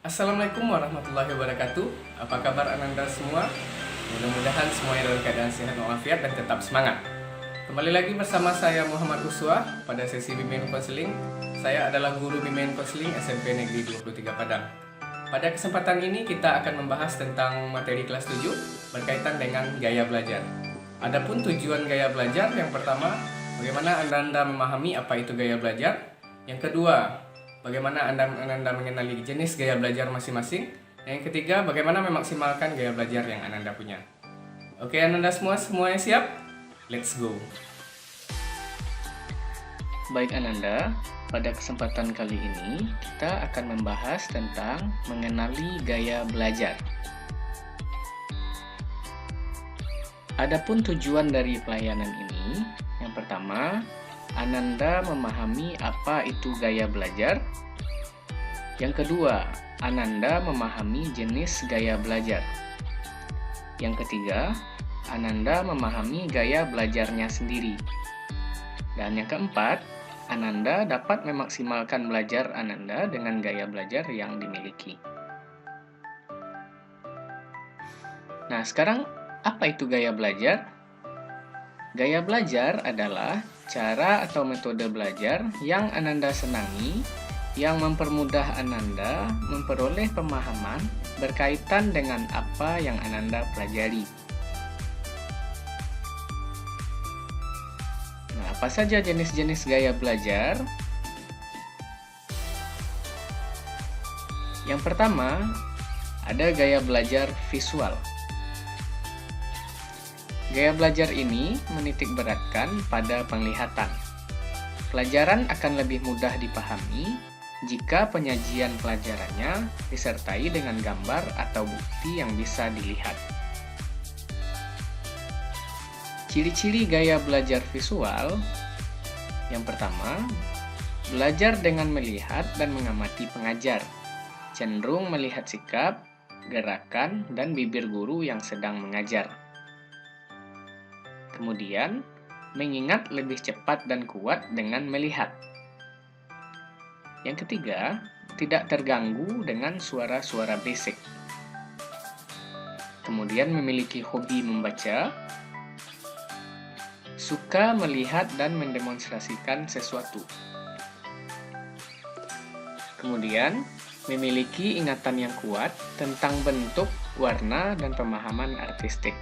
Assalamualaikum warahmatullahi wabarakatuh. Apa kabar Ananda semua? Mudah-mudahan semuanya dalam keadaan sehat walafiat dan tetap semangat. Kembali lagi bersama saya Muhammad Uswa pada sesi bimbingan konseling. Saya adalah guru bimbingan konseling SMP Negeri 23 Padang. Pada kesempatan ini kita akan membahas tentang materi kelas 7 berkaitan dengan gaya belajar. Adapun tujuan gaya belajar, yang pertama, bagaimana Anda memahami apa itu gaya belajar. Yang kedua, bagaimana Anda mengenali jenis gaya belajar masing-masing. Yang ketiga, bagaimana memaksimalkan gaya belajar yang Anda punya. Oke, Anda semuanya siap? Let's go. Baik Ananda, pada kesempatan kali ini kita akan membahas tentang mengenali gaya belajar. Adapun tujuan dari pelayanan ini, yang pertama, Ananda memahami apa itu gaya belajar. Yang kedua, Ananda memahami jenis gaya belajar. Yang ketiga, Ananda memahami gaya belajarnya sendiri. Dan yang keempat, Ananda dapat memaksimalkan belajar Ananda dengan gaya belajar yang dimiliki. Nah, sekarang apa itu gaya belajar? Gaya belajar adalah cara atau metode belajar yang Ananda senangi, yang mempermudah Ananda memperoleh pemahaman berkaitan dengan apa yang Ananda pelajari. Nah, apa saja jenis-jenis gaya belajar? Yang pertama, ada gaya belajar visual. Gaya belajar ini menitik beratkan pada penglihatan. Pelajaran akan lebih mudah dipahami jika penyajian pelajarannya disertai dengan gambar atau bukti yang bisa dilihat. Ciri-ciri gaya belajar visual. Yang pertama, belajar dengan melihat dan mengamati pengajar, cenderung melihat sikap, gerakan, dan bibir guru yang sedang mengajar. Kemudian, mengingat lebih cepat dan kuat dengan melihat. Yang ketiga, tidak terganggu dengan suara-suara berisik. Kemudian memiliki hobi membaca, suka melihat dan mendemonstrasikan sesuatu. Kemudian, memiliki ingatan yang kuat tentang bentuk, warna, dan pemahaman artistik.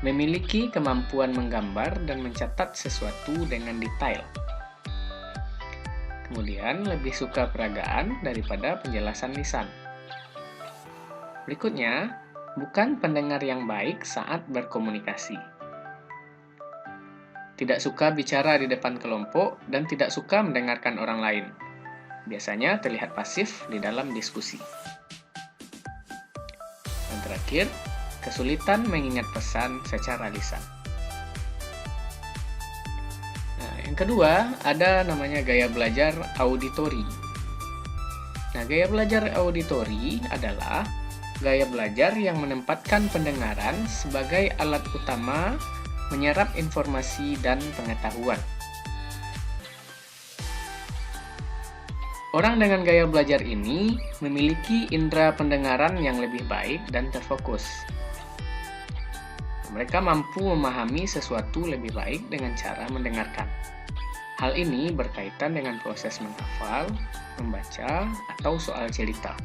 Memiliki kemampuan menggambar dan mencatat sesuatu dengan detail. Kemudian, lebih suka peragaan daripada penjelasan lisan. Berikutnya, bukan pendengar yang baik saat berkomunikasi. Tidak suka bicara di depan kelompok dan tidak suka mendengarkan orang lain. Biasanya terlihat pasif di dalam diskusi. Dan terakhir, kesulitan mengingat pesan secara lisan. Nah, yang kedua, ada namanya gaya belajar auditori. Nah, gaya belajar auditori adalah gaya belajar yang menempatkan pendengaran sebagai alat utama menyerap informasi dan pengetahuan. Orang dengan gaya belajar ini memiliki indera pendengaran yang lebih baik dan terfokus. Mereka mampu memahami sesuatu lebih baik dengan cara mendengarkan. Hal ini berkaitan dengan proses menghafal, membaca, atau soal cerita.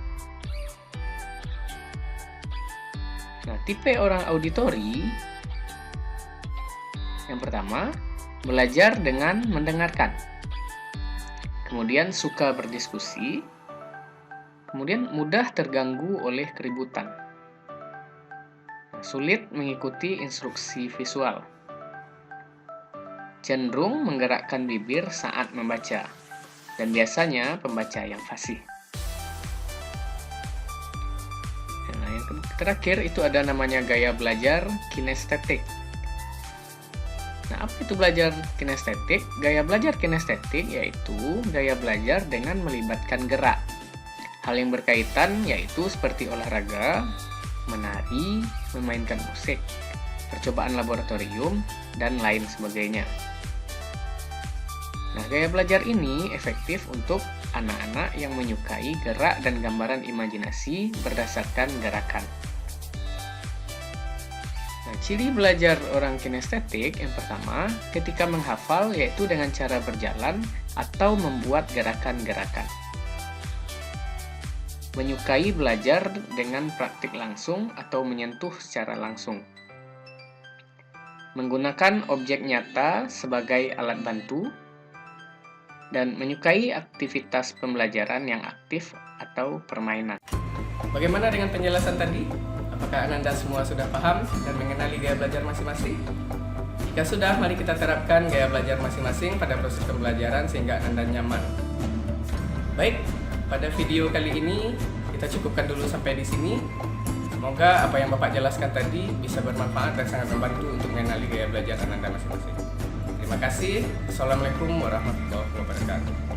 Nah, tipe orang auditori, yang pertama, belajar dengan mendengarkan. Kemudian suka berdiskusi. Kemudian mudah terganggu oleh keributan. Sulit mengikuti instruksi visual. Cenderung menggerakkan bibir saat membaca. Dan biasanya pembaca yang fasih. Nah, yang terakhir itu ada namanya gaya belajar kinestetik. Nah, apa itu belajar kinestetik? Gaya belajar kinestetik yaitu gaya belajar dengan melibatkan gerak. Hal yang berkaitan yaitu seperti olahraga, menari, memainkan musik, percobaan laboratorium, dan lain sebagainya. Nah, gaya belajar ini efektif untuk anak-anak yang menyukai gerak dan gambaran imajinasi berdasarkan gerakan. Nah, ciri belajar orang kinestetik yang pertama, ketika menghafal yaitu dengan cara berjalan atau membuat gerakan-gerakan. Menyukai belajar dengan praktik langsung atau menyentuh secara langsung. Menggunakan objek nyata sebagai alat bantu. Dan menyukai aktivitas pembelajaran yang aktif atau permainan. Bagaimana dengan penjelasan tadi? Apakah Anda semua sudah paham dan mengenali gaya belajar masing-masing? Jika sudah, mari kita terapkan gaya belajar masing-masing pada proses pembelajaran sehingga Anda nyaman. Baik, pada video kali ini kita cukupkan dulu sampai di sini. Semoga apa yang Bapak jelaskan tadi bisa bermanfaat dan sangat membantu untuk mengenali gaya belajar Anda masing-masing. Terima kasih. Assalamualaikum warahmatullahi wabarakatuh.